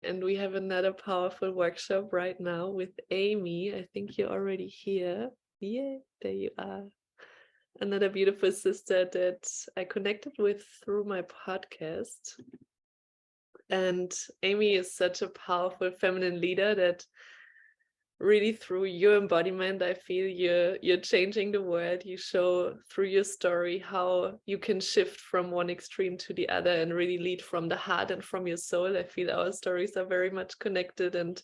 and we have another powerful workshop right now with Amy. I think you're already here. Yeah, there you are. Another beautiful sister that I connected with through my podcast. And Amy is such a powerful feminine leader that really through your embodiment, I feel you're changing the world. You show through your story how you can shift from one extreme to the other and really lead from the heart and from your soul. I feel our stories are very much connected, and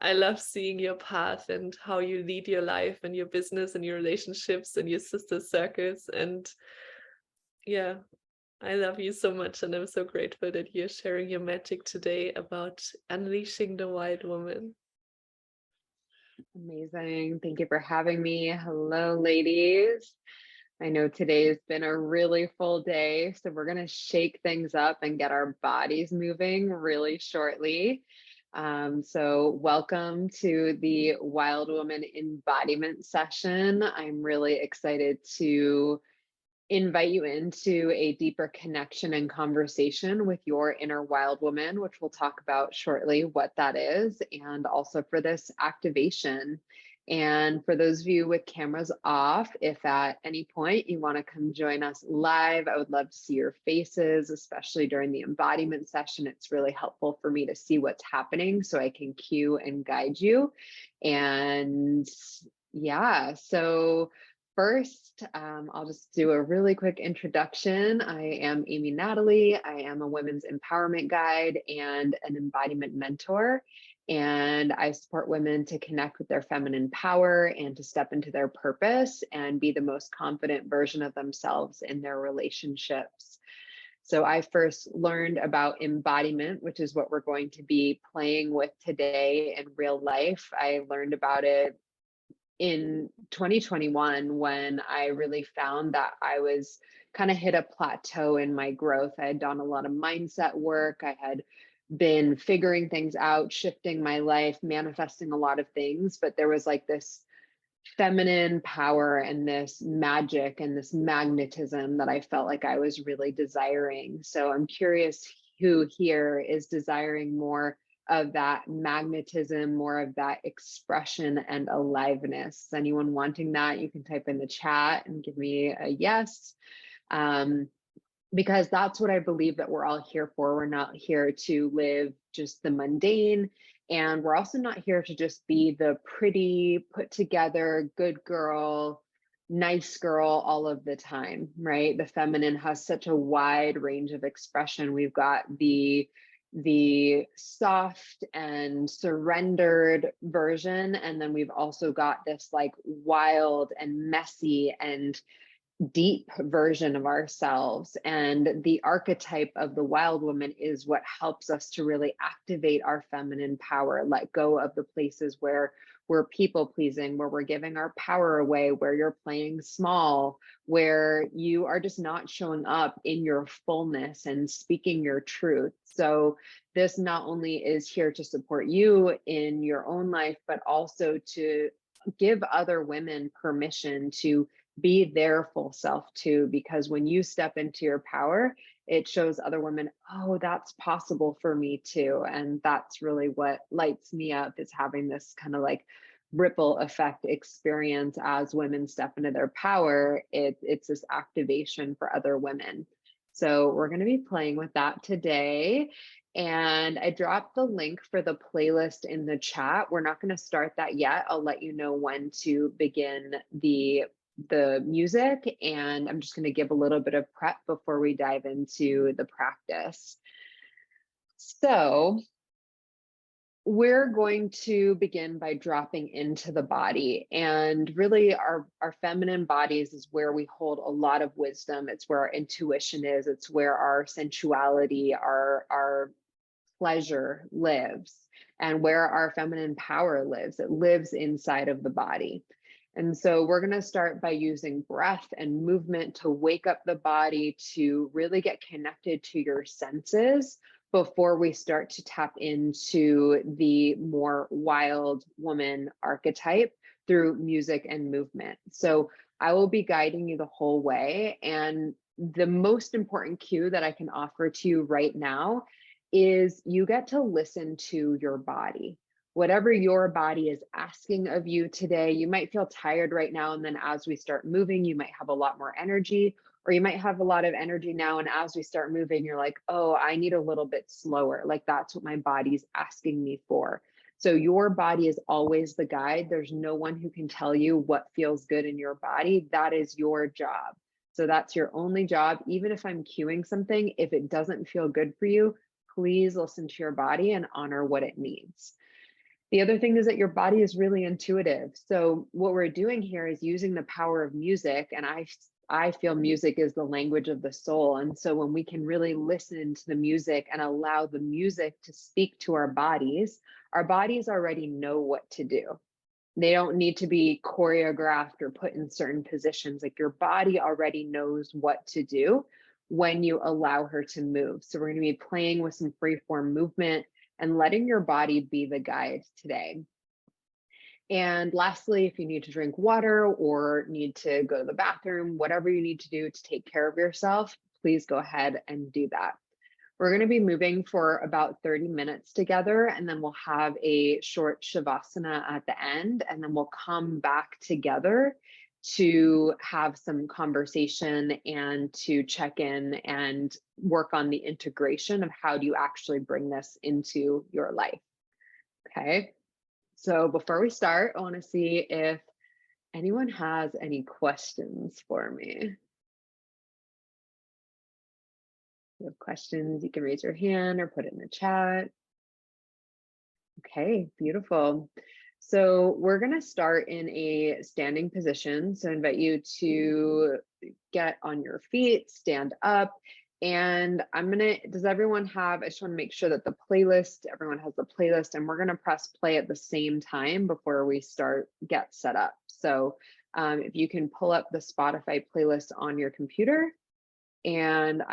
I love seeing your path and how you lead your life and your business and your relationships and your sister circles. And yeah, I love you so much, and I'm so grateful that you're sharing your magic today about unleashing the wild woman. Amazing. Thank you for having me. Hello, ladies. I know today has been a really full day, so we're going to shake things up and get our bodies moving really shortly. So welcome to the Wild Woman Embodiment session. I'm really excited to invite you into a deeper connection and conversation with your inner wild woman, which we'll talk about shortly what that is, and also for this activation. And for those of you with cameras off, if at any point you want to come join us live, I would love to see your faces, especially during the embodiment session. It's really helpful for me to see what's happening so I can cue and guide you. And yeah, so first, I'll just do a really quick introduction. I am Natalie. I am a women's empowerment guide and an embodiment mentor. And I support women to connect with their feminine power and to step into their purpose and be the most confident version of themselves in their relationships. So I first learned about embodiment, which is what we're going to be playing with today in real life. I learned about it in 2021 when I really found that I was kind of hit a plateau in my growth. I had done a lot of mindset work. I had been figuring things out, shifting my life, manifesting a lot of things, but there was like this feminine power and this magic and this magnetism that I felt like I was really desiring. So I'm curious who here is desiring more of that magnetism, more of that expression and aliveness. Anyone wanting that, you can type in the chat and give me a yes. Because that's what I believe that we're all here for. We're not here to live just the mundane. And we're also not here to just be the pretty, put together, good girl, nice girl all of the time, right? The feminine has such a wide range of expression. We've got the soft and surrendered version, and then we've also got this like wild and messy and deep version of ourselves. And the archetype of the wild woman is what helps us to really activate our feminine power, let go of the places where we're people pleasing, where we're giving our power away, where you're playing small, where you are just not showing up in your fullness and speaking your truth. So this not only is here to support you in your own life, but also to give other women permission to be their full self too, because when you step into your power, it shows other women, oh, that's possible for me too. And that's really what lights me up, is having this kind of like ripple effect experience as women step into their power. It's this activation for other women. So we're going to be playing with that today. And I dropped the link for the playlist in the chat. We're not going to start that yet. I'll let you know when to begin the music, and I'm just going to give a little bit of prep before we dive into the practice. So we're going to begin by dropping into the body, and really our feminine bodies is where we hold a lot of wisdom. It's where our intuition is. It's where our sensuality, our pleasure lives, and where our feminine power lives. It lives inside of the body. And so we're going to start by using breath and movement to wake up the body, to really get connected to your senses before we start to tap into the more wild woman archetype through music and movement. So I will be guiding you the whole way. And the most important cue that I can offer to you right now is you get to listen to your body. Whatever your body is asking of you today, you might feel tired right now. And then as we start moving, you might have a lot more energy, or you might have a lot of energy now. And as we start moving, you're like, oh, I need a little bit slower. Like that's what my body's asking me for. So your body is always the guide. There's no one who can tell you what feels good in your body. That is your job. So that's your only job. Even if I'm cueing something, if it doesn't feel good for you, please listen to your body and honor what it needs. The other thing is that your body is really intuitive. So what we're doing here is using the power of music. And I feel music is the language of the soul. And so when we can really listen to the music and allow the music to speak to our bodies already know what to do. They don't need to be choreographed or put in certain positions. Like your body already knows what to do when you allow her to move. So we're going to be playing with some free form movement and letting your body be the guide today. And lastly, if you need to drink water or need to go to the bathroom, whatever you need to do to take care of yourself, please go ahead and do that. We're going to be moving for about 30 minutes together, and then we'll have a short shavasana at the end, and then we'll come back together to have some conversation and to check in and work on the integration of how do you actually bring this into your life. Okay, so before we start, I want to see if anyone has any questions for me. If you have questions, you can raise your hand or put it in the chat. Okay, beautiful. So we're going to start in a standing position. So I invite you to get on your feet, stand up, and does everyone have, I just want to make sure that everyone has the playlist, and we're going to press play at the same time before we get set up. So if you can pull up the Spotify playlist on your computer, and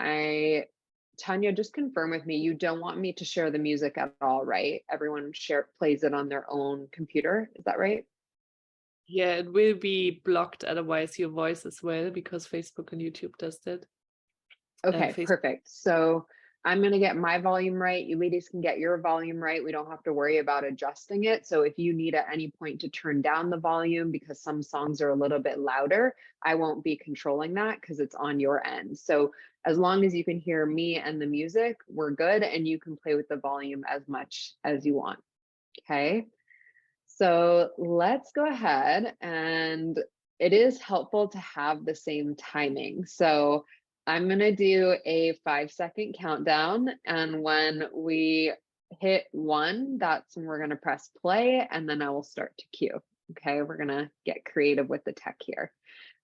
Tanya, just confirm with me, you don't want me to share the music at all, right? Everyone plays it on their own computer. Is that right? Yeah, it will be blocked otherwise, your voice as well, because Facebook and YouTube does that. Okay, perfect. So I'm going to get my volume right. You ladies can get your volume right. We don't have to worry about adjusting it. So if you need at any point to turn down the volume because some songs are a little bit louder, I won't be controlling that because it's on your end. So as long as you can hear me and the music, we're good, and you can play with the volume as much as you want. Okay. So let's go ahead, and it is helpful to have the same timing. So I'm going to do a 5-second countdown, and when we hit 1, that's when we're going to press play, and then I will start to cue. Okay, we're going to get creative with the tech here.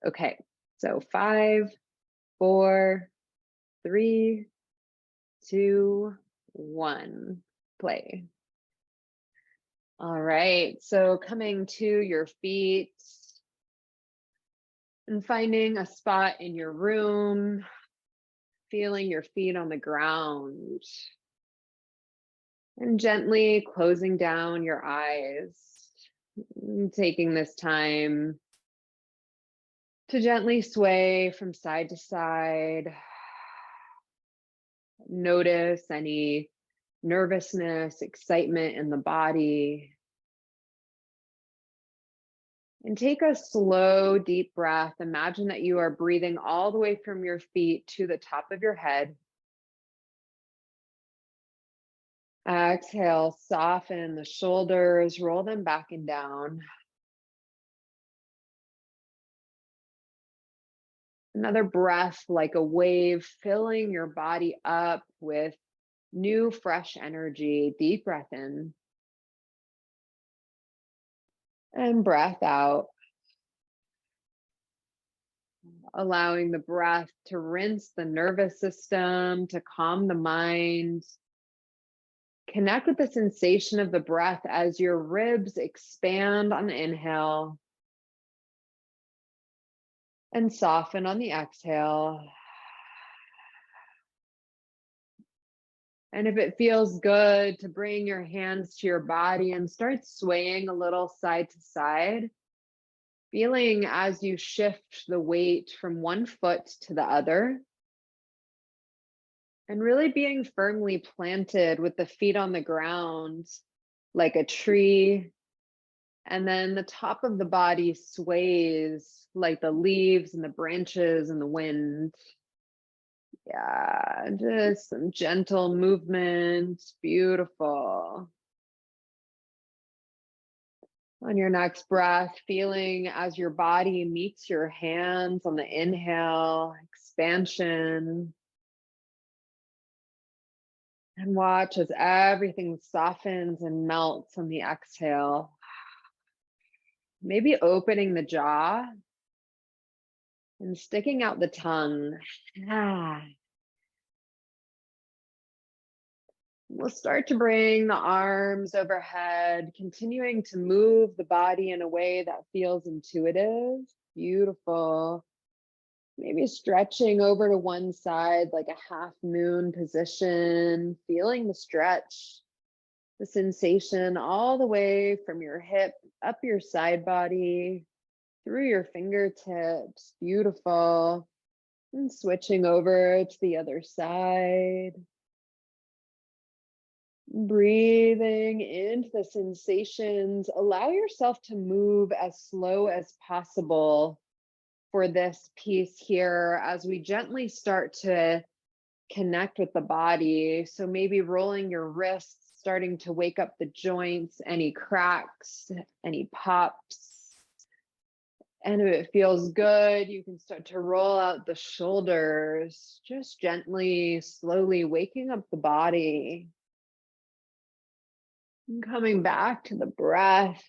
Okay, so 5, 4, 3, 2, 1, play. All right, so coming to your feet and finding a spot in your room, feeling your feet on the ground, and gently closing down your eyes, and taking this time to gently sway from side to side. Notice any nervousness, excitement in the body. And take a slow, deep breath. Imagine that you are breathing all the way from your feet to the top of your head. Exhale, soften the shoulders, roll them back and down. Another breath like a wave, filling your body up with new, fresh energy. Deep breath in. And breath out. Allowing the breath to rinse the nervous system, to calm the mind. Connect with the sensation of the breath as your ribs expand on the inhale and soften on the exhale. And if it feels good, to bring your hands to your body and start swaying a little side to side, feeling as you shift the weight from one foot to the other. And really being firmly planted with the feet on the ground like a tree. And then the top of the body sways like the leaves and the branches and the wind. Yeah, just some gentle movement. Beautiful. On your next breath, feeling as your body meets your hands on the inhale, expansion. And watch as everything softens and melts on the exhale. Maybe opening the jaw and sticking out the tongue. We'll start to bring the arms overhead, continuing to move the body in a way that feels intuitive. Beautiful. Maybe stretching over to one side like a half moon position, feeling the stretch, the sensation all the way from your hip up your side body, through your fingertips. Beautiful. And switching over to the other side. Breathing into the sensations. Allow yourself to move as slow as possible for this piece here as we gently start to connect with the body. So maybe rolling your wrists, starting to wake up the joints, any cracks, any pops. And if it feels good, you can start to roll out the shoulders, just gently, slowly waking up the body. And coming back to the breath.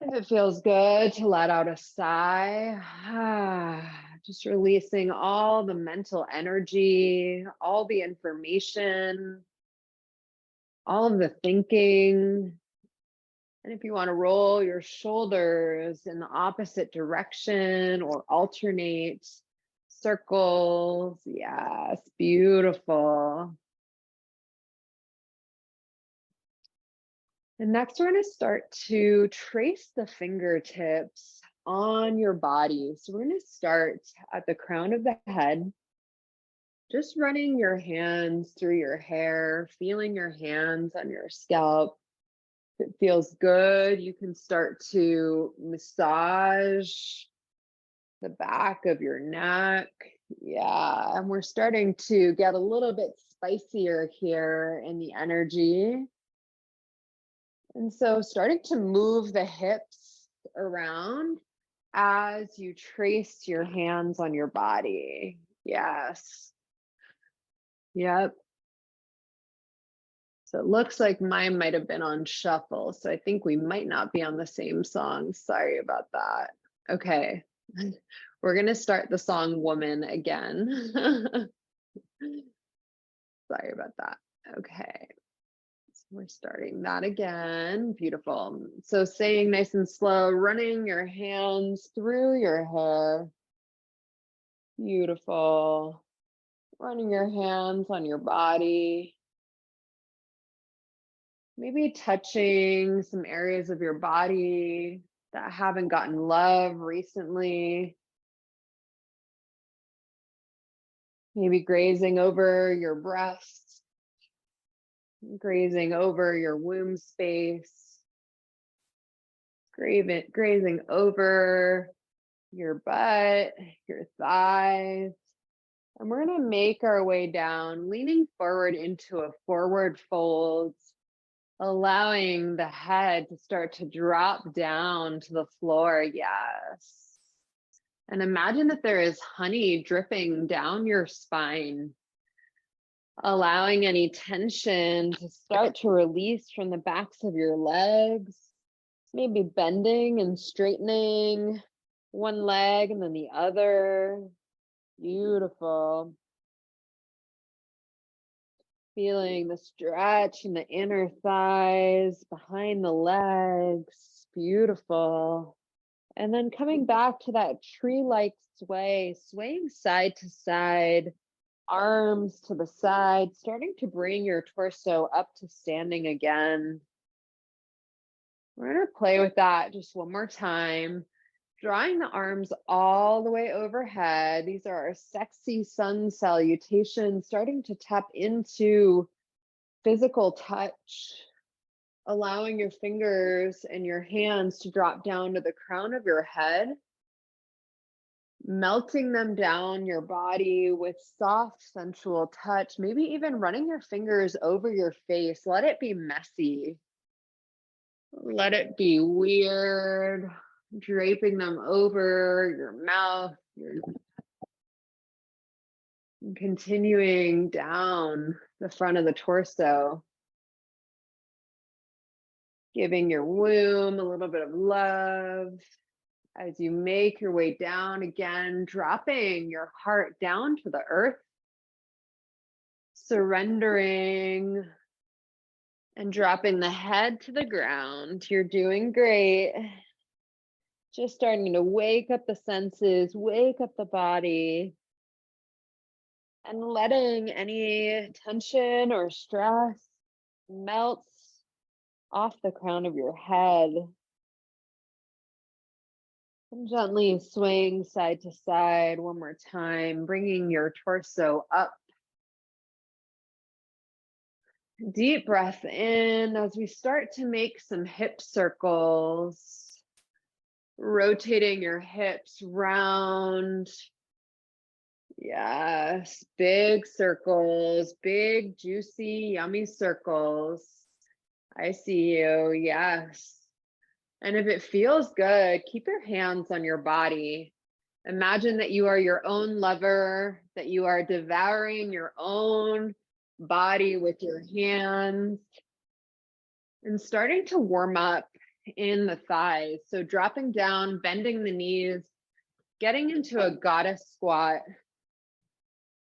If it feels good to let out a sigh, just releasing all the mental energy, all the information, all of the thinking. And if you want to roll your shoulders in the opposite direction or alternate circles, yes, beautiful. And next, we're going to start to trace the fingertips on your body. So we're going to start at the crown of the head, just running your hands through your hair, feeling your hands on your scalp. If it feels good, you can start to massage the back of your neck. Yeah, and we're starting to get a little bit spicier here in the energy. And so starting to move the hips around as you trace your hands on your body. Yes. Yep. So it looks like mine might have been on shuffle. So I think we might not be on the same song. Sorry about that. Okay. We're going to start the song Woman again. Sorry about that. Okay. We're starting that again. Beautiful. So saying nice and slow, running your hands through your hair. Beautiful. Running your hands on your body. Maybe touching some areas of your body that haven't gotten love recently. Maybe grazing over your breast, grazing over your womb space. Grazing over your butt, your thighs. And we're going to make our way down, leaning forward into a forward fold, allowing the head to start to drop down to the floor. Yes. And imagine that there is honey dripping down your spine, allowing any tension to start to release from the backs of your legs. Maybe bending and straightening one leg and then the other. Beautiful. Feeling the stretch in the inner thighs, behind the legs. Beautiful. And then coming back to that tree-like sway, swaying side to side, arms to the side, starting to bring your torso up to standing again. We're going to play with that just one more time. Drawing the arms all the way overhead. These are our sexy sun salutations, starting to tap into physical touch, allowing your fingers and your hands to drop down to the crown of your head, melting them down your body with soft, sensual touch, maybe even running your fingers over your face. Let it be messy. Let it be weird, draping them over your mouth, continuing down the front of the torso, giving your womb a little bit of love as you make your way down again, dropping your heart down to the earth, surrendering and dropping the head to the ground. You're doing great. Just starting to wake up the senses, wake up the body, and letting any tension or stress melt off the crown of your head. And gently swaying side to side one more time, bringing your torso up. Deep breath in as we start to make some hip circles, rotating your hips round. Yes, big circles, big, juicy, yummy circles. I see you, yes. And if it feels good, keep your hands on your body. Imagine that you are your own lover, that you are devouring your own body with your hands, and starting to warm up in the thighs. So dropping down, bending the knees, getting into a goddess squat,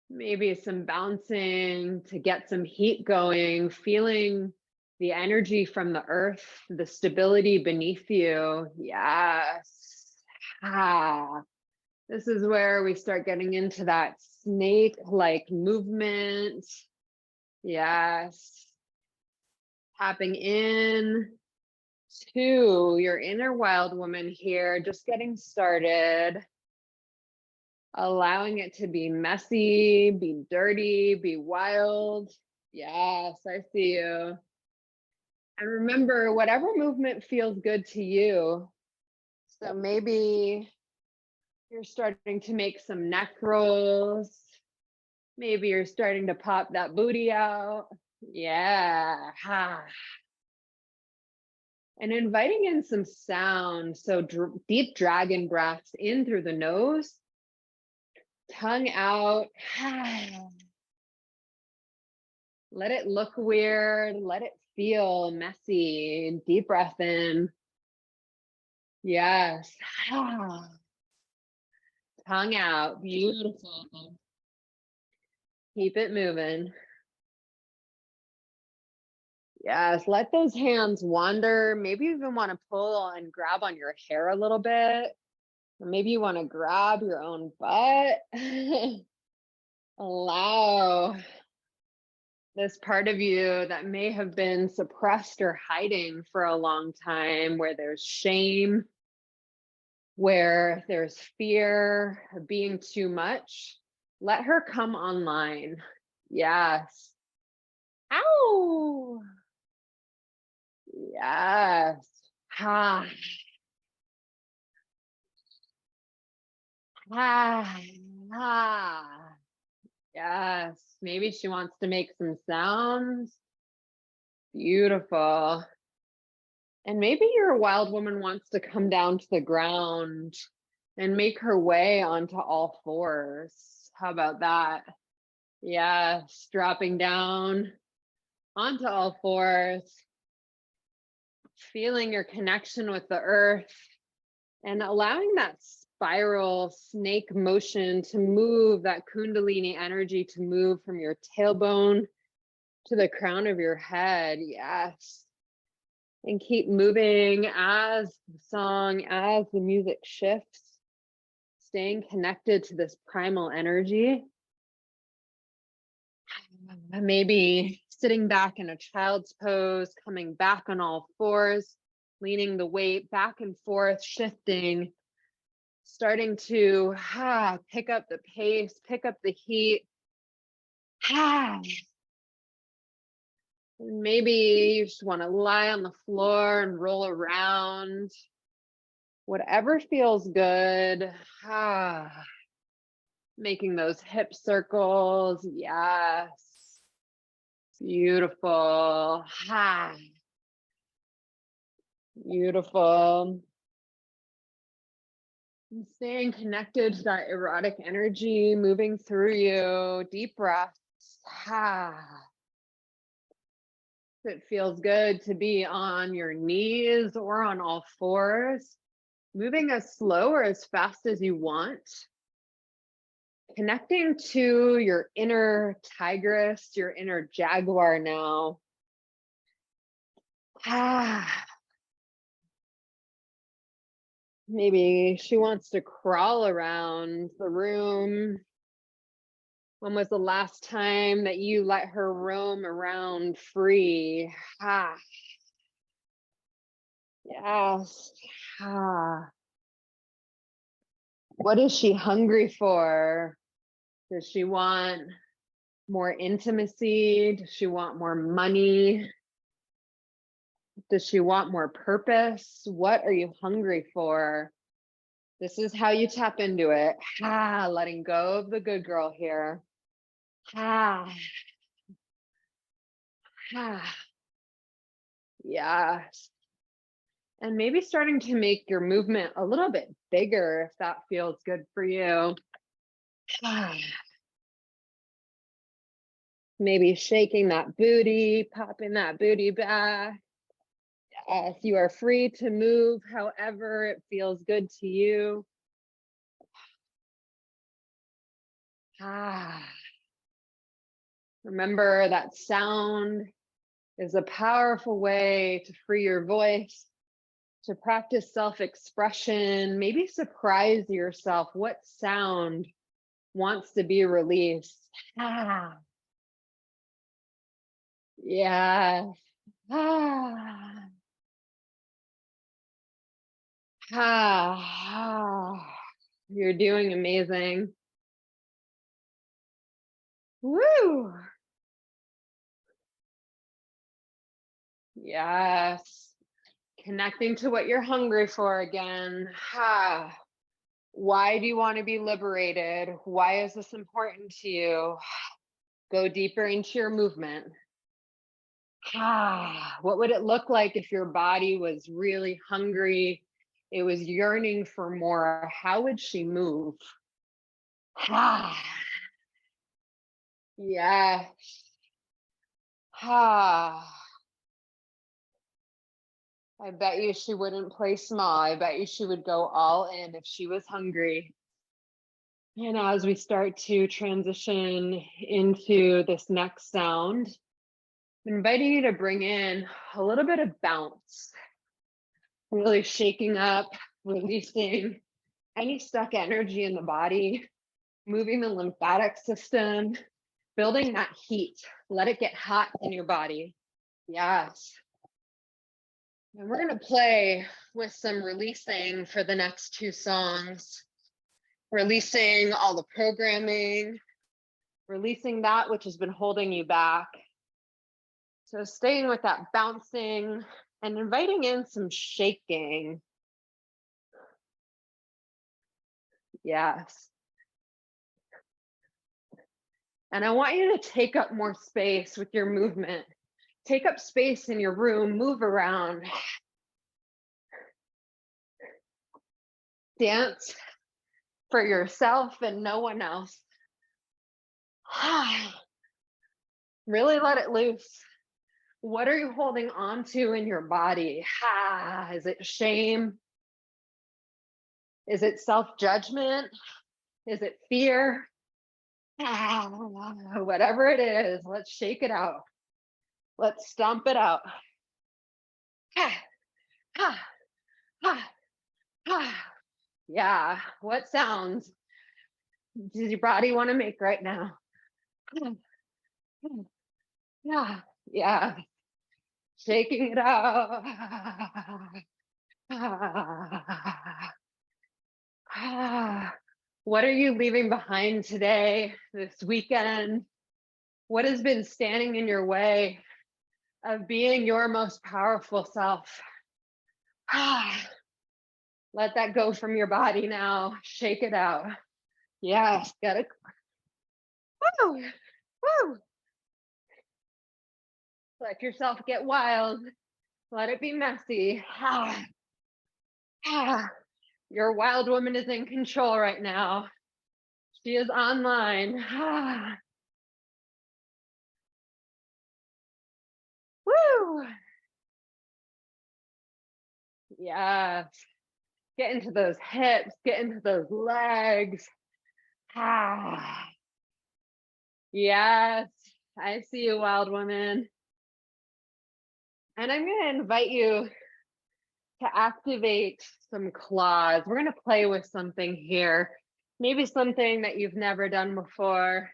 maybe some bouncing to get some heat going, feeling the energy from the earth, the stability beneath you. Yes. Ah. This is where we start getting into that snake-like movement. Yes. Tapping in to your inner wild woman here, just getting started. Allowing it to be messy, be dirty, be wild. Yes, I see you. And remember, whatever movement feels good to you. So maybe you're starting to make some neck rolls. Maybe you're starting to pop that booty out. Yeah. Ha. And inviting in some sound. So deep dragon breaths in through the nose, tongue out. Let it look weird. Let it feel messy. Deep breath in. Yes. Tongue out. Beautiful. Keep it moving. Yes, let those hands wander. Maybe you even want to pull and grab on your hair a little bit. Or maybe you want to grab your own butt. Allow this part of you that may have been suppressed or hiding for a long time, where there's shame, where there's fear of being too much. Let her come online. Yes. Ow. Yes. Ha. Ha. Ha. Yes. Maybe she wants to make some sounds. Beautiful. And maybe your wild woman wants to come down to the ground and make her way onto all fours. How about that? Yes. Dropping down onto all fours. Feeling your connection with the earth and allowing that spiral snake motion to move, that kundalini energy to move from your tailbone to the crown of your head. Yes. And keep moving as the song, as the music shifts, staying connected to this primal energy. Maybe sitting back in a child's pose, coming back on all fours, leaning the weight back and forth, shifting starting to pick up the pace, pick up the heat. And maybe you just want to lie on the floor and roll around. Whatever feels good. Making those hip circles. Yes. Beautiful. Beautiful. And staying connected to that erotic energy moving through you. Deep breaths. It feels good to be on your knees or on all fours, moving as slow or as fast as you want. Connecting to your inner tigress, your inner jaguar now. Maybe she wants to crawl around the room. When was the last time that you let her roam around free? Yes. What is she hungry for? Does she want more intimacy? Does she want more money? Does she want more purpose? What are you hungry for? This is how you tap into it. Letting go of the good girl here. Yes. And maybe starting to make your movement a little bit bigger if that feels good for you. Maybe shaking that booty, popping that booty back. Yes, you are free to move however it feels good to you. Remember that sound is a powerful way to free your voice, to practice self-expression, maybe surprise yourself what sound wants to be released. Yes. You're doing amazing. Woo! Yes. Connecting to what you're hungry for again. Why do you want to be liberated? Why is this important to you? Go deeper into your movement. What would it look like if your body was really hungry? It was yearning for more. How would she move? Yes. I bet you she wouldn't play small. I bet you she would go all in if she was hungry. And as we start to transition into this next sound, I'm inviting you to bring in a little bit of bounce, really shaking up, releasing any stuck energy in the body, moving the lymphatic system, building that heat. Let it get hot in your body. Yes. And we're going to play with some releasing for the next two songs. Releasing all the programming, releasing that which has been holding you back. So staying with that bouncing and inviting in some shaking. Yes. And I want you to take up more space with your movement. Take up space in your room, move around. Dance for yourself and no one else. Really let it loose. What are you holding on to in your body? Is it shame? Is it self-judgment? Is it fear? Whatever it is, let's shake it out. Let's stomp it out. Yeah, what sounds does your body want to make right now? Yeah, shaking it out. What are you leaving behind today, this weekend? What has been standing in your way of being your most powerful self? Let that go from your body now. Shake it out. Yes, got it. Woo! Woo! Let yourself get wild. Let it be messy. Your wild woman is in control right now. She is online. Woo! Yes. Get into those hips, get into those legs. Yes, I see you, wild woman. And I'm going to invite you to activate some claws. We're going to play with something here. Maybe something that you've never done before.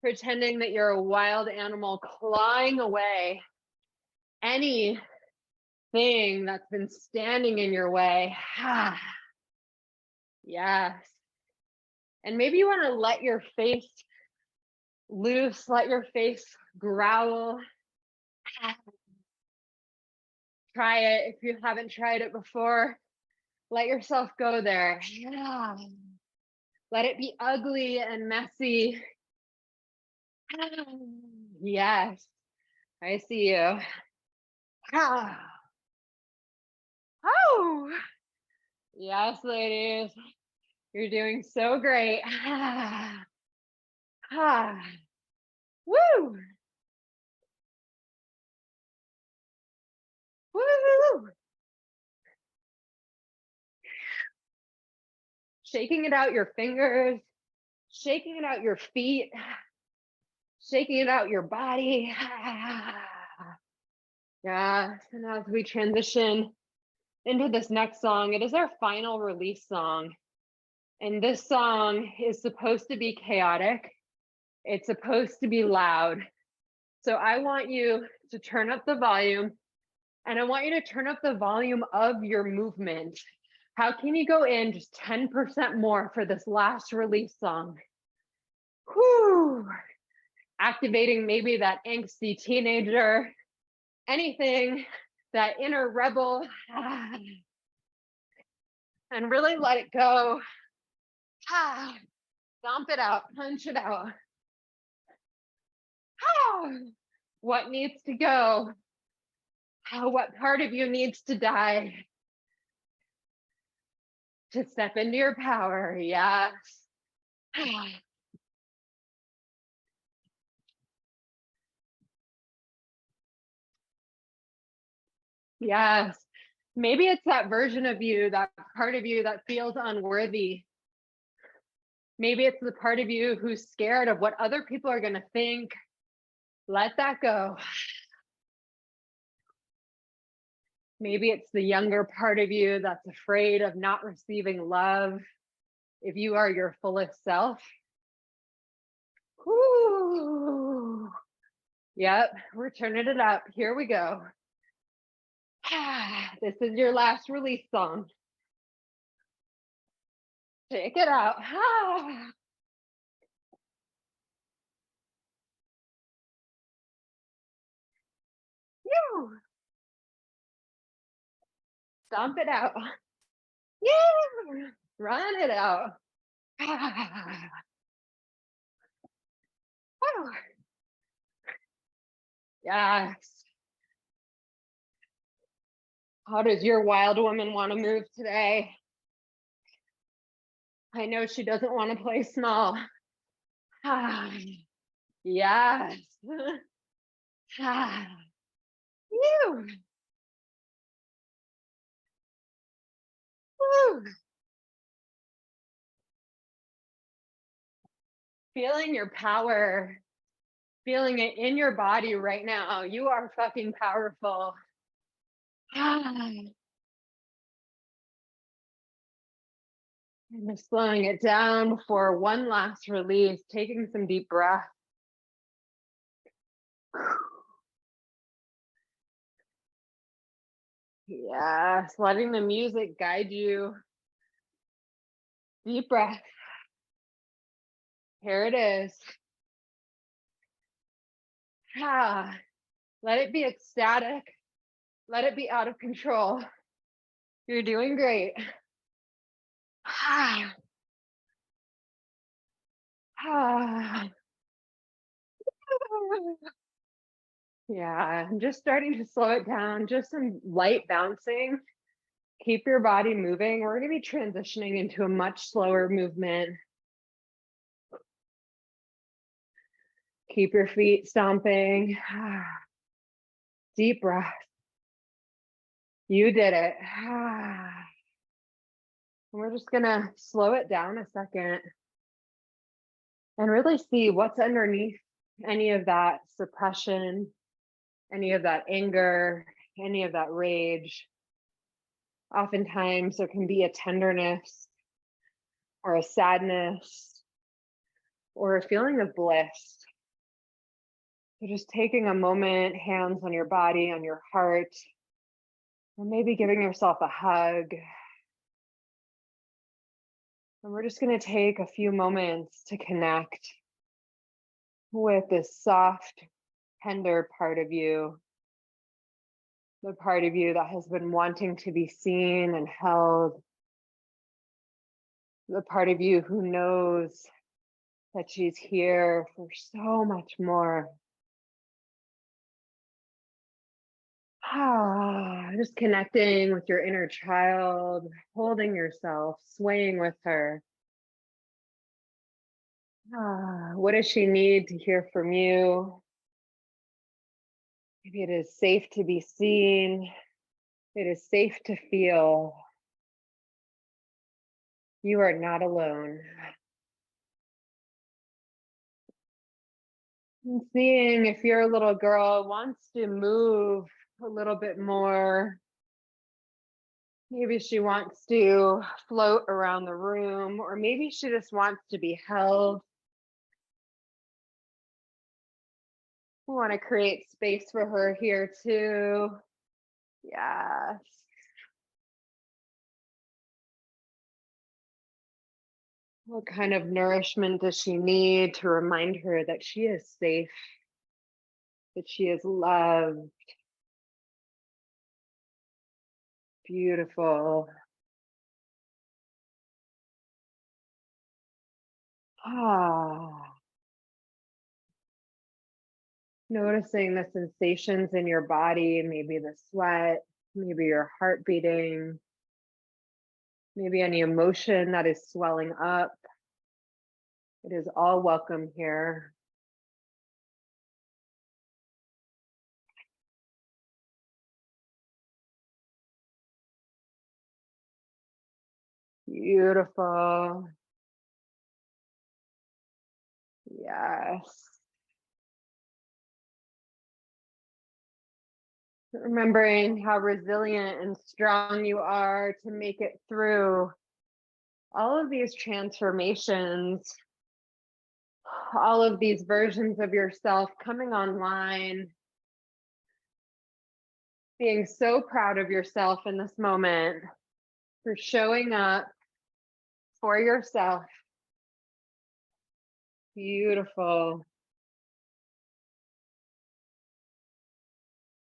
Pretending that you're a wild animal clawing away anything that's been standing in your way. Yes. And maybe you want to let your face loose, let your face growl. Try it if you haven't tried it before. Let yourself go there. Let it be ugly and messy. Yes, I see you. Oh, yes, ladies. You're doing so great. Woo! Woo! Shaking it out your fingers, shaking it out your feet, shaking it out your body. Yes, and as we transition into this next song, it is our final release song. And this song is supposed to be chaotic. It's supposed to be loud. So I want you to turn up the volume, and I want you to turn up the volume of your movement. How can you go in just 10% more for this last release song? Whew. Activating maybe that angsty teenager, anything, that inner rebel, and really let it go. Stomp it out, punch it out. What needs to go? What part of you needs to die to step into your power? Yes. Yes. Maybe it's that version of you, that part of you that feels unworthy. Maybe it's the part of you who's scared of what other people are going to think. Let that go. Maybe it's the younger part of you that's afraid of not receiving love if you are your fullest self. Whew. Yep, we're turning it up. Here we go. This is your last release song. Take it out. Stomp it out. Yeah. Run it out. Yes. How does your wild woman want to move today? I know she doesn't want to play small. Yes. You. Woo. Feeling your power, feeling it in your body right now. You are fucking powerful. And just slowing it down for one last release, taking some deep breath. Yes, letting the music guide you. Deep breath. Here it is. Ah, let it be ecstatic. Let it be out of control. You're doing great. Ah, ah. Yeah, I'm just starting to slow it down, just some light bouncing. Keep your body moving. We're going to be transitioning into a much slower movement. Keep your feet stomping. Deep breath. You did it. We're just going to slow it down a second and really see what's underneath any of that suppression, any of that anger, any of that rage. Oftentimes there can be a tenderness or a sadness or a feeling of bliss. So just taking a moment, hands on your body, on your heart, or maybe giving yourself a hug. And we're just going to take a few moments to connect with this soft, tender part of you, the part of you that has been wanting to be seen and held, the part of you who knows that she's here for so much more. Just connecting with your inner child, holding yourself, swaying with her. What does she need to hear from you? Maybe it is safe to be seen. It is safe to feel. You are not alone. And seeing if your little girl wants to move a little bit more. Maybe she wants to float around the room, or maybe she just wants to be held. We want to create space for her here too. Yes. What kind of nourishment does she need to remind her that she is safe, that she is loved? Beautiful. Noticing the sensations in your body, maybe the sweat, maybe your heart beating, maybe any emotion that is swelling up. It is all welcome here. Beautiful. Yes. Remembering how resilient and strong you are to make it through all of these transformations, all of these versions of yourself coming online, being so proud of yourself in this moment for showing up for yourself. Beautiful.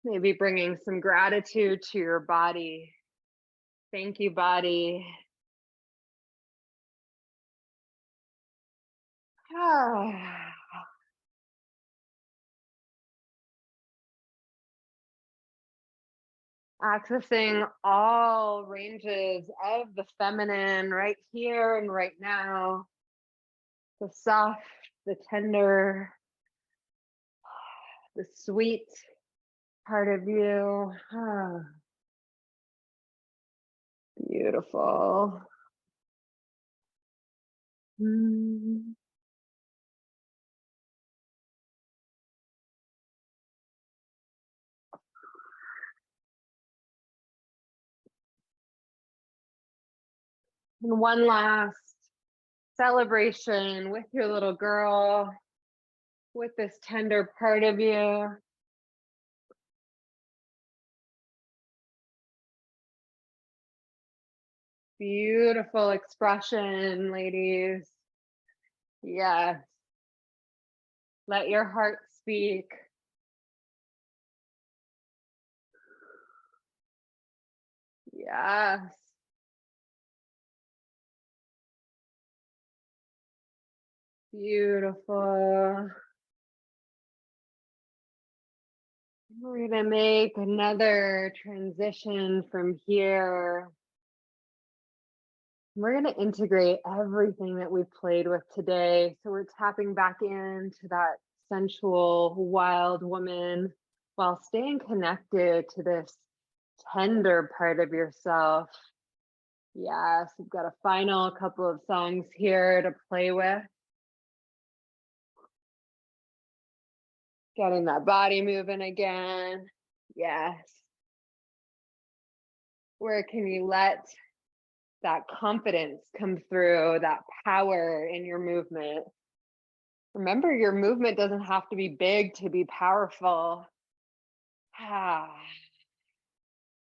Maybe bringing some gratitude to your body. Thank you, body. Accessing all ranges of the feminine right here and right now. The soft, the tender, the sweet part of you. Beautiful. And one last celebration with your little girl, with this tender part of you. Beautiful expression, ladies. Yes. Let your heart speak. Yes. Beautiful. We're going to make another transition from here. We're going to integrate everything that we've played with today. So we're tapping back into that sensual, wild woman while staying connected to this tender part of yourself. Yes, we've got a final couple of songs here to play with. Getting that body moving again. Yes. Where can you let that confidence come through, that power in your movement? Remember, your movement doesn't have to be big to be powerful.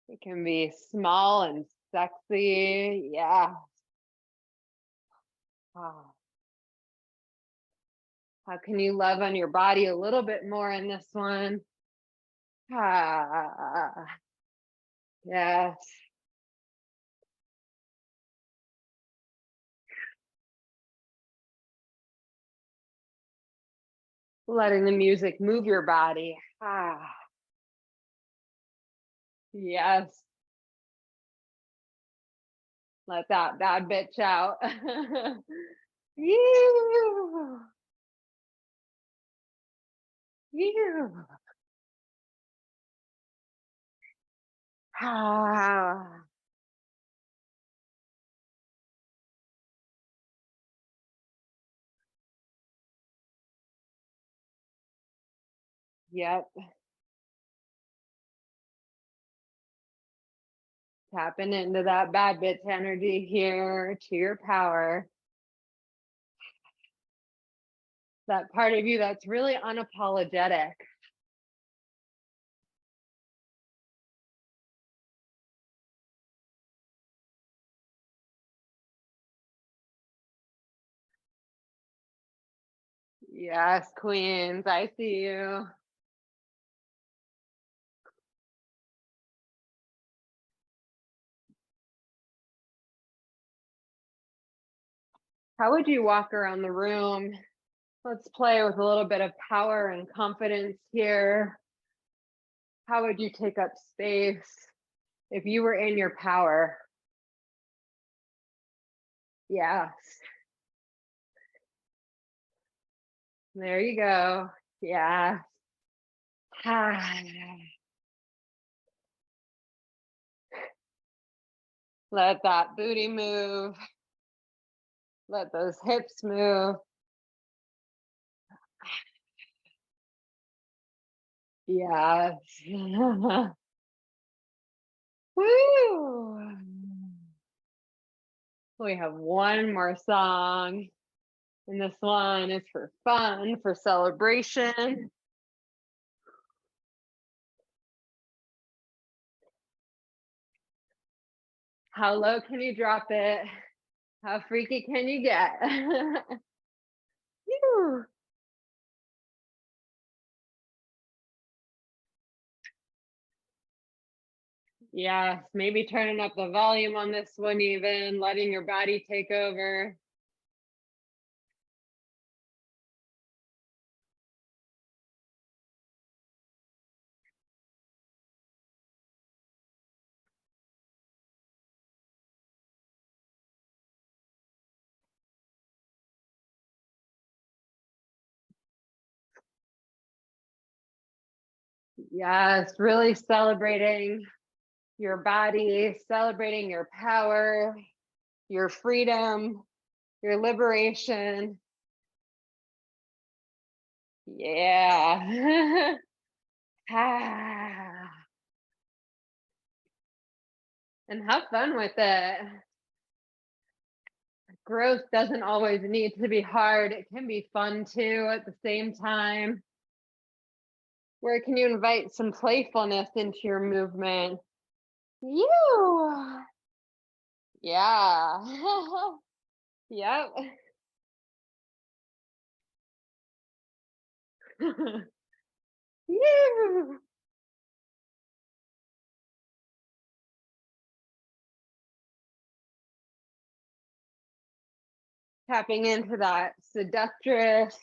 It can be small and sexy. Yeah. How can you love on your body a little bit more in this one? Yes. Letting the music move your body. Yes. Let that bad bitch out. You. You. Yep. Tapping into that bad bitch energy here to your power. That part of you that's really unapologetic. Yes, queens, I see you. How would you walk around the room? Let's play with a little bit of power and confidence here. How would you take up space if you were in your power? Yes. There you go. Yeah. Let that booty move. Let those hips move. Yes. Woo. We have one more song. And this one is for fun, for celebration. How low can you drop it? How freaky can you get? Yes, maybe turning up the volume on this one even, letting your body take over. Yes, really celebrating your body, celebrating your power, your freedom, your liberation. Yeah. And have fun with it. Growth doesn't always need to be hard. It can be fun too at the same time. Where can you invite some playfulness into your movement? You. Yeah. Yep. Phew. Tapping into that seductress,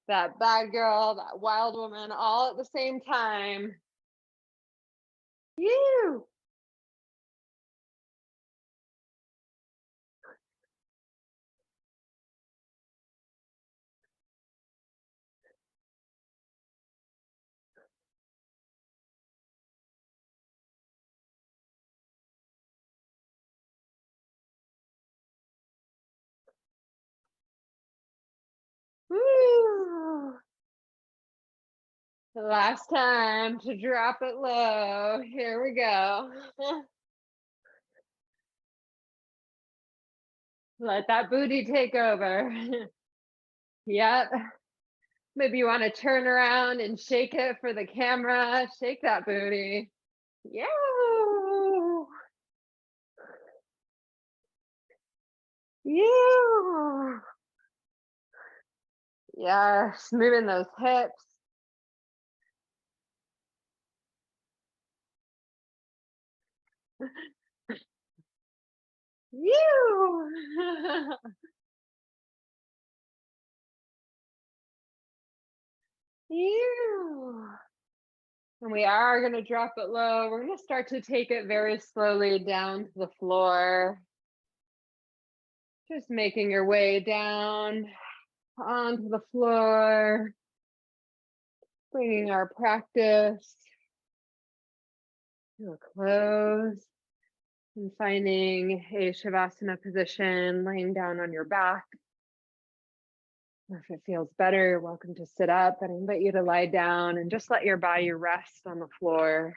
that bad girl, that wild woman, all at the same time. You. Woo. The last time to drop it low. Here we go. Let that booty take over. Yep. Maybe you want to turn around and shake it for the camera. Shake that booty. Yeah. Yeah. Yes. Moving those hips. You. You. And we are going to drop it low. We're going to start to take it very slowly down to the floor. Just making your way down onto the floor. Bringing our practice to a close. And finding a Shavasana position, laying down on your back. Or if it feels better, you're welcome to sit up. But I invite you to lie down and just let your body rest on the floor.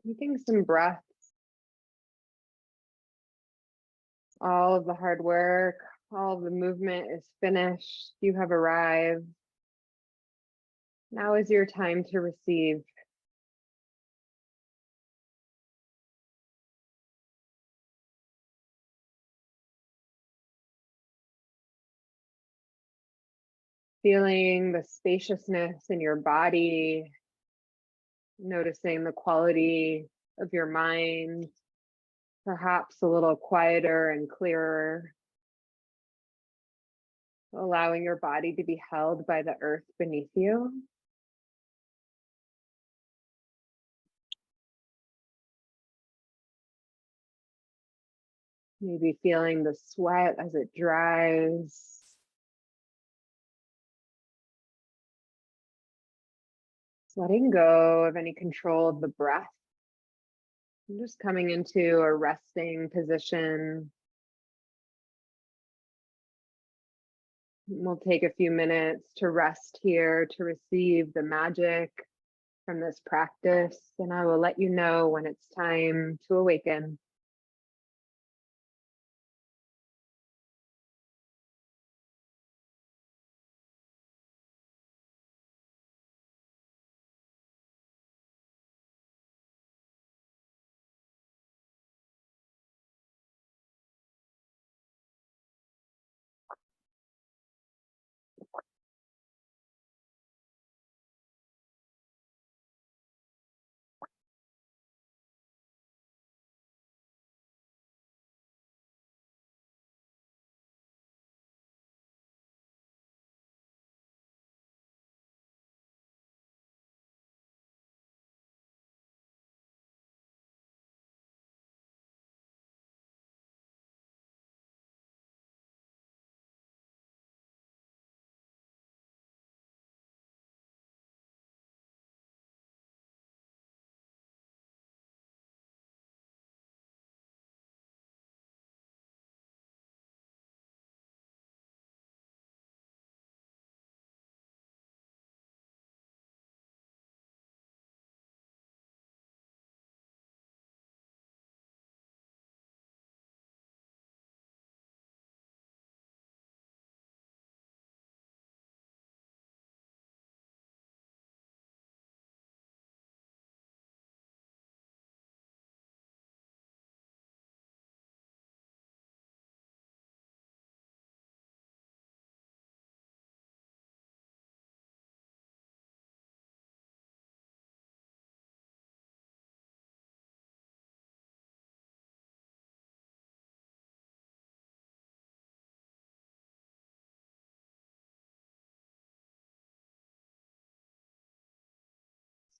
Taking some breaths. All of the hard work, all of the movement is finished. You have arrived. Now is your time to receive. Feeling the spaciousness in your body, noticing the quality of your mind, perhaps a little quieter and clearer, allowing your body to be held by the earth beneath you. Maybe feeling the sweat as it dries. Letting go of any control of the breath. And just coming into a resting position. We'll take a few minutes to rest here to receive the magic from this practice, and I will let you know when it's time to awaken.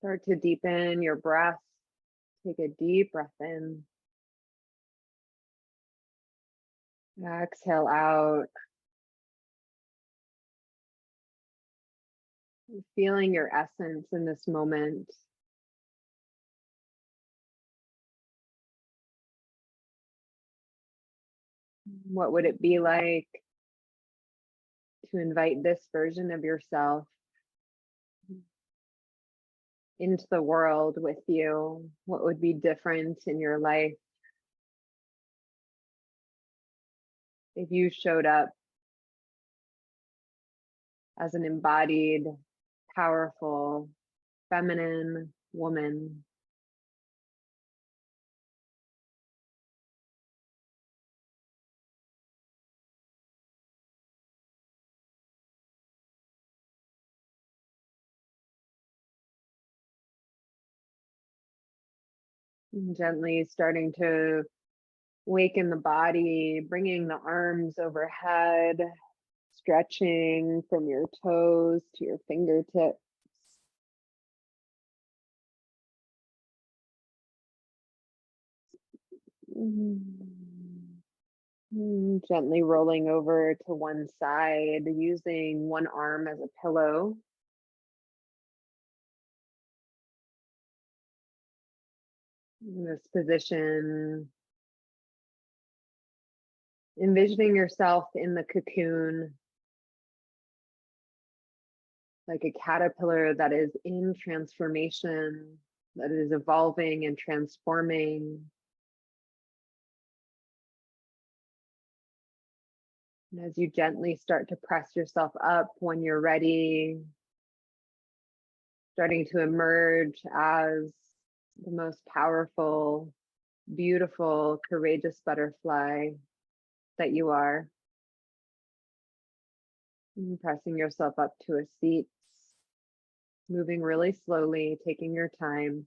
Start to deepen your breath. Take a deep breath in. Exhale out. Feeling your essence in this moment. What would it be like to invite this version of yourself into the world with you? What would be different in your life if you showed up as an embodied, powerful, feminine woman? And gently starting to awaken the body, bringing the arms overhead, stretching from your toes to your fingertips. Gently rolling over to one side, using one arm as a pillow. In this position, envisioning yourself in the cocoon, like a caterpillar that is in transformation, that is evolving and transforming. And as you gently start to press yourself up when you're ready, starting to emerge as the most powerful, beautiful, courageous butterfly that you are. And pressing yourself up to a seat, moving really slowly, taking your time.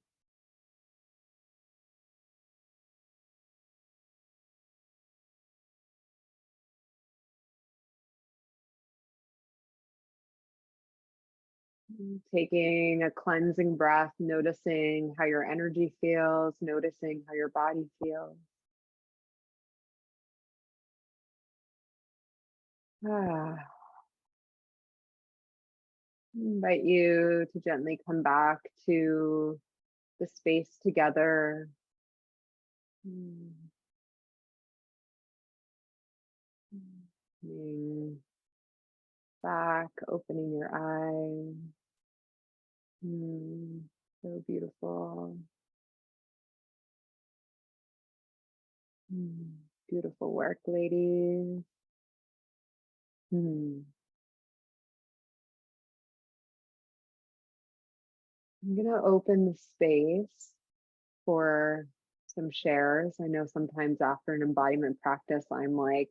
Taking a cleansing breath, noticing how your energy feels, noticing how your body feels. I invite you to gently come back to the space together. Coming back, opening your eyes. So beautiful. Beautiful work, ladies. I'm going to open the space for some shares. I know sometimes after an embodiment practice, I'm like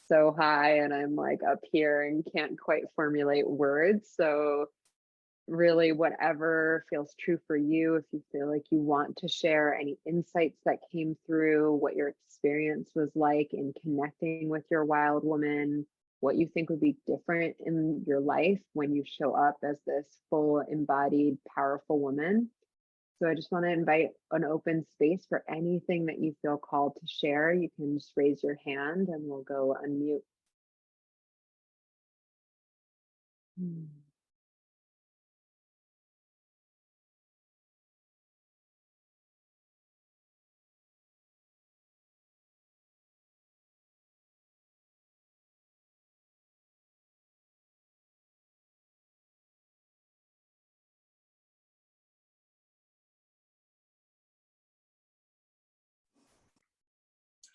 so high and I'm like up here and can't quite formulate words. So really whatever feels true for you, if you feel like you want to share any insights that came through, what your experience was like in connecting with your wild woman, what you think would be different in your life when you show up as this full embodied powerful woman. So I just want to invite an open space for anything that you feel called to share. You can just raise your hand and we'll go unmute.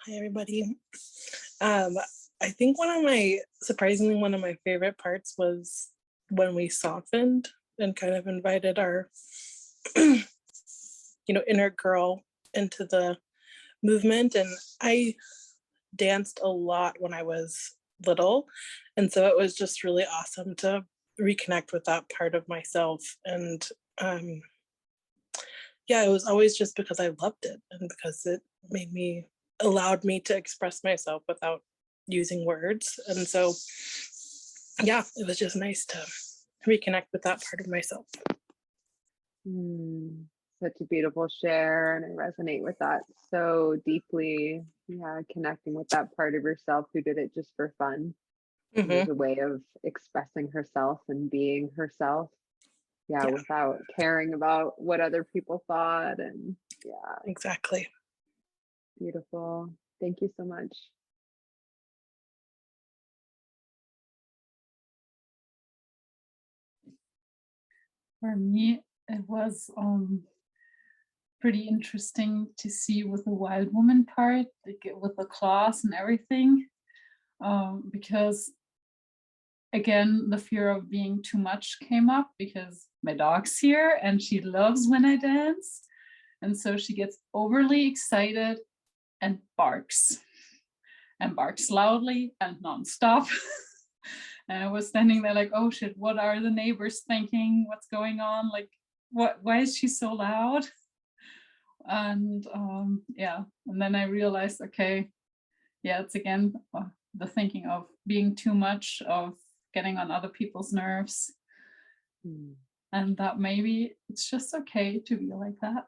Hi, everybody. I think surprisingly, one of my favorite parts was when we softened and kind of invited our, inner girl into the movement. And I danced a lot when I was little. And so it was just really awesome to reconnect with that part of myself. And it was always just because I loved it and because it allowed me to express myself without using words. And so, it was just nice to reconnect with that part of myself. Such a beautiful share, and I resonate with that so deeply. Yeah, connecting with that part of yourself who did it just for fun. And as Mm-hmm. a way of expressing herself and being herself. Yeah, Yeah, without caring about what other people thought. And yeah, exactly. beautiful. Thank you so much. For me, it was pretty interesting to see with the wild woman part, like with the claws and everything, because again, the fear of being too much came up because my dog's here and she loves when I dance. And so she gets overly excited and barks loudly and nonstop. And I was standing there like, oh shit, what are the neighbors thinking? What's going on? Like, why is she so loud? And yeah, and then I realized, okay, yeah, it's again the thinking of being too much, of getting on other people's nerves, and that maybe it's just okay to be like that.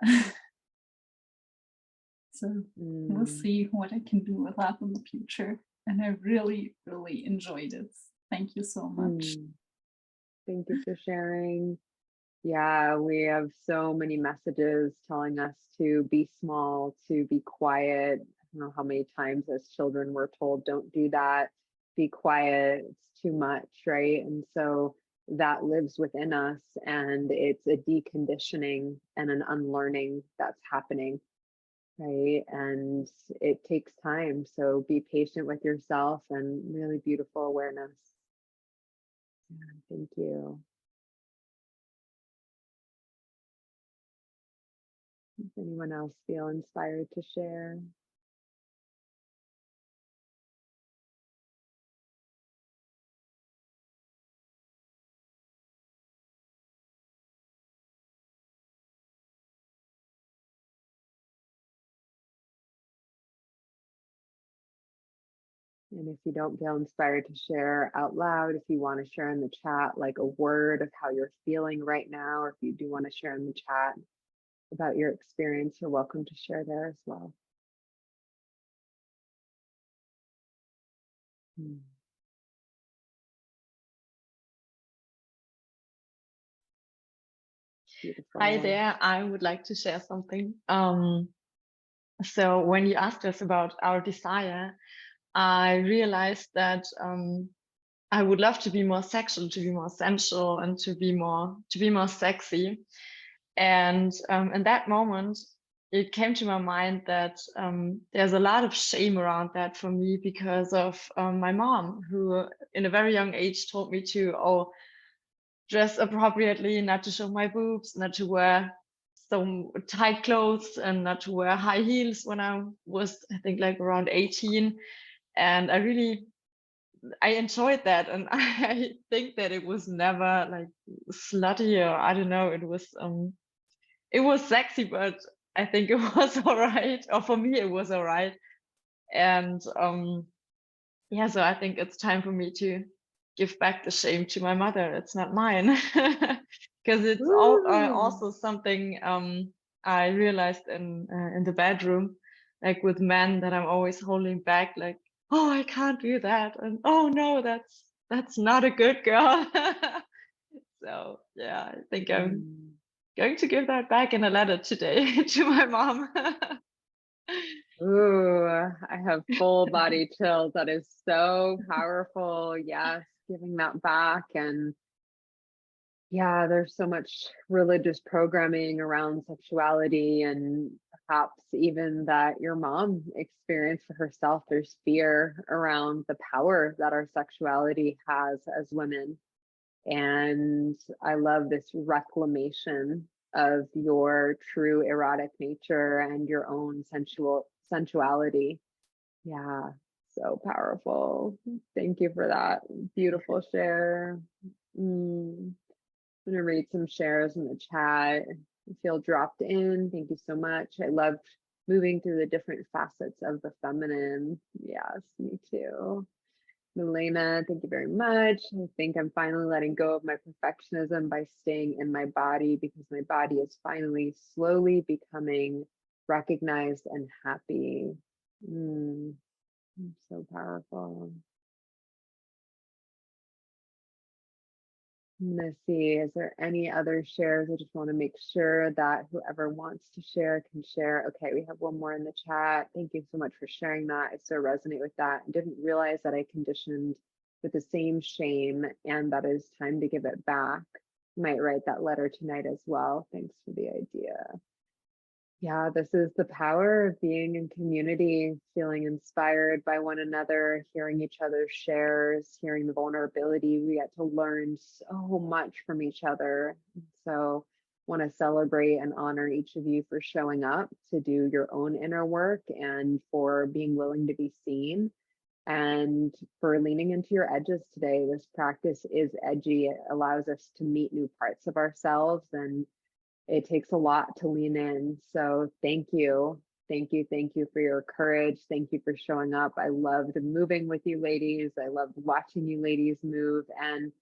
So we'll see what I can do with that in the future. And I really, really enjoyed it. Thank you so much. Thank you for sharing. Yeah, we have so many messages telling us to be small, to be quiet. I don't know how many times as children we're told, don't do that, be quiet, it's too much, right? And so that lives within us, and it's a deconditioning and an unlearning that's happening, right? And it takes time. So be patient with yourself, and really beautiful awareness. Yeah, thank you. Does anyone else feel inspired to share? And if you don't feel inspired to share out loud, if you want to share in the chat, like a word of how you're feeling right now, or if you do want to share in the chat about your experience, you're welcome to share there as well. Beautiful. Hi there, I would like to share something. So when you asked us about our desire, I realized that I would love to be more sexual, to be more sensual, and to be more sexy. And in that moment, it came to my mind that there's a lot of shame around that for me because of my mom, who in a very young age told me to dress appropriately, not to show my boobs, not to wear some tight clothes, and not to wear high heels when I was, I think, like around 18. And I enjoyed that, and I think that it was never like slutty, or I don't know. It was sexy, but I think it was all right, or for me it was all right. And yeah, so I think it's time for me to give back the shame to my mother. It's not mine. Because it's also something I realized in the bedroom, like with men, that I'm always holding back, like, oh, I can't do that, and oh no, that's not a good girl. So yeah, I think I'm going to give that back in a letter today to my mom. Ooh, I have full body chills. That is so powerful. Yes, giving that back. And yeah, there's so much religious programming around sexuality, and perhaps even that your mom experienced for herself. There's fear around the power that our sexuality has as women. And I love this reclamation of your true erotic nature and your own sensuality. Yeah, so powerful. Thank you for that beautiful share. I'm going to read some shares in the chat. I feel dropped in. Thank you so much. I loved moving through the different facets of the feminine. Yes, me too. Milena, thank you very much. I think I'm finally letting go of my perfectionism by staying in my body because my body is finally slowly becoming recognized and happy. So powerful. Let's see, is there any other shares? I just want to make sure that whoever wants to share can share. Okay, we have one more in the chat. Thank you so much for sharing that. I so resonate with that. I didn't realize that I conditioned with the same shame and that it's time to give it back. Might write that letter tonight as well. Thanks for the idea. Yeah, this is the power of being in community, feeling inspired by one another, hearing each other's shares, hearing the vulnerability. We get to learn so much from each other. So want to celebrate and honor each of you for showing up to do your own inner work and for being willing to be seen and for leaning into your edges today. This practice is edgy. It allows us to meet new parts of ourselves, and it takes a lot to lean in. So thank you. Thank you. Thank you for your courage. Thank you for showing up. I loved moving with you ladies. I loved watching you ladies move. And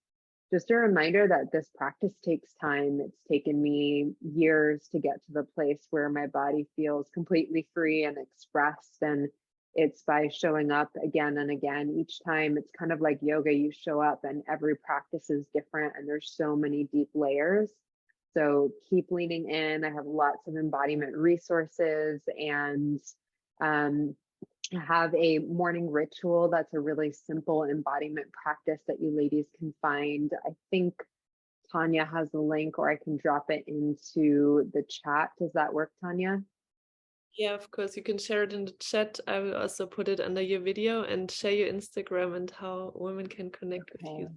just a reminder that this practice takes time. It's taken me years to get to the place where my body feels completely free and expressed. And it's by showing up again and again. Each time, it's kind of like yoga. You show up and every practice is different and there's so many deep layers. So keep leaning in. I have lots of embodiment resources and have a morning ritual that's a really simple embodiment practice that you ladies can find. I think Tanya has the link, or I can drop it into the chat. Does that work, Tanya? Yeah, of course, you can share it in the chat. I will also put it under your video and share your Instagram and how women can connect with you.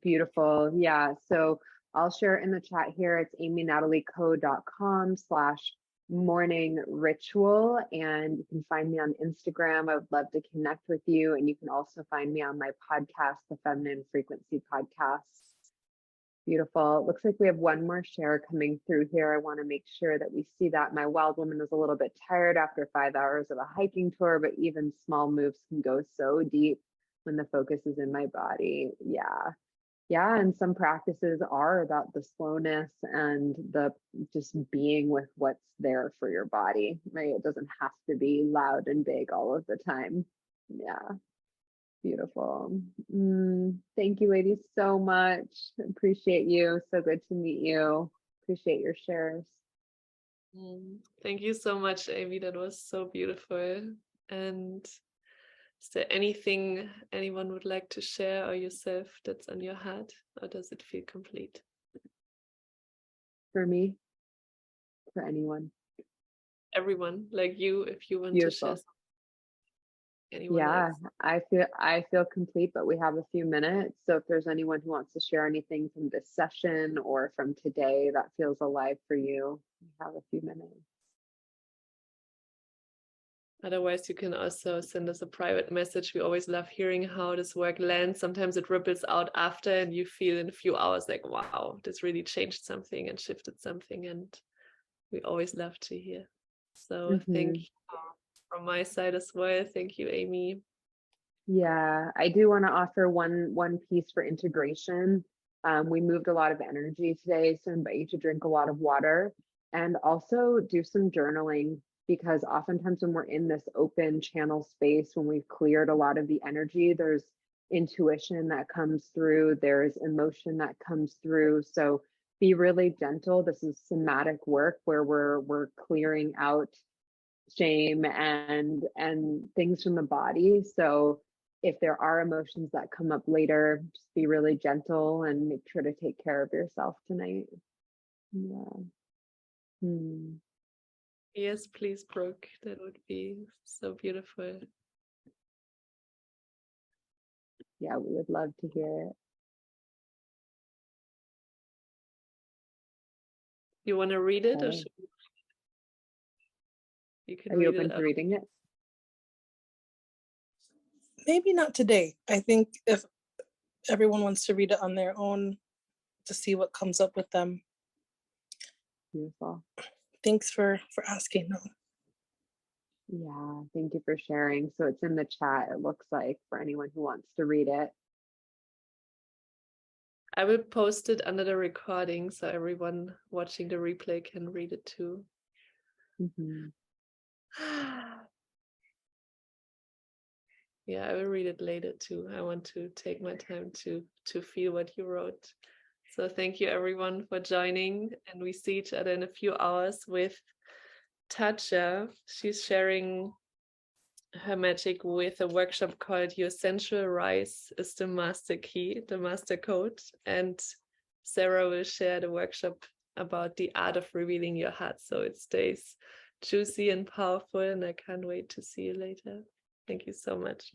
Beautiful. Yeah, so I'll share it in the chat here. It's amynatalieco.com/morning ritual, and you can find me on Instagram. I would love to connect with you, and you can also find me on my podcast, the Feminine Frequency Podcast. Beautiful. It looks like we have one more share coming through here. I want to make sure that we see that. My wild woman is a little bit tired after 5 hours of a hiking tour, but even small moves can go so deep when the focus is in my body. Yeah, and some practices are about the slowness and the just being with what's there for your body, right? It doesn't have to be loud and big all of the time. Yeah, beautiful. Thank you, ladies, so much. Appreciate you. So good to meet you. Appreciate your shares. Thank you so much, Amy. That was so beautiful. And is there anything anyone would like to share or yourself that's on your heart, or does it feel complete? For me, for anyone. Everyone, like you, if you want Beautiful. to share something. Anyone Yeah, else? I feel complete, but we have a few minutes. So if there's anyone who wants to share anything from this session or from today that feels alive for you, we have a few minutes. Otherwise, you can also send us a private message. We always love hearing how this work lands. Sometimes it ripples out after and you feel in a few hours like, wow, this really changed something and shifted something. And we always love to hear. So thank you from my side as well. Thank you, Amy. Yeah, I do want to offer one piece for integration. We moved a lot of energy today, so I invite you to drink a lot of water and also do some journaling, because oftentimes when we're in this open channel space, when we've cleared a lot of the energy, there's intuition that comes through, there's emotion that comes through. So be really gentle. This is somatic work where we're clearing out shame and things from the body. So if there are emotions that come up later, just be really gentle and make sure to take care of yourself tonight. Yeah. Yes, please, Brooke. That would be so beautiful. Yeah, we would love to hear it. You want to read it, or should you can Are you read open it to reading it? Maybe not today. I think if everyone wants to read it on their own to see what comes up with them. Beautiful. Thanks for asking. Yeah, thank you for sharing. So it's in the chat, it looks like, for anyone who wants to read it. I will post it under the recording so everyone watching the replay can read it too. Mhm. Yeah, I will read it later too. I want to take my time to feel what you wrote. So thank you everyone for joining, and we see each other in a few hours with Tatja. She's sharing her magic with a workshop called Your Sensual Rise is the Master Key, the Master Code. And Sarah will share the workshop about the art of revealing your heart. So it stays juicy and powerful, and I can't wait to see you later. Thank you so much.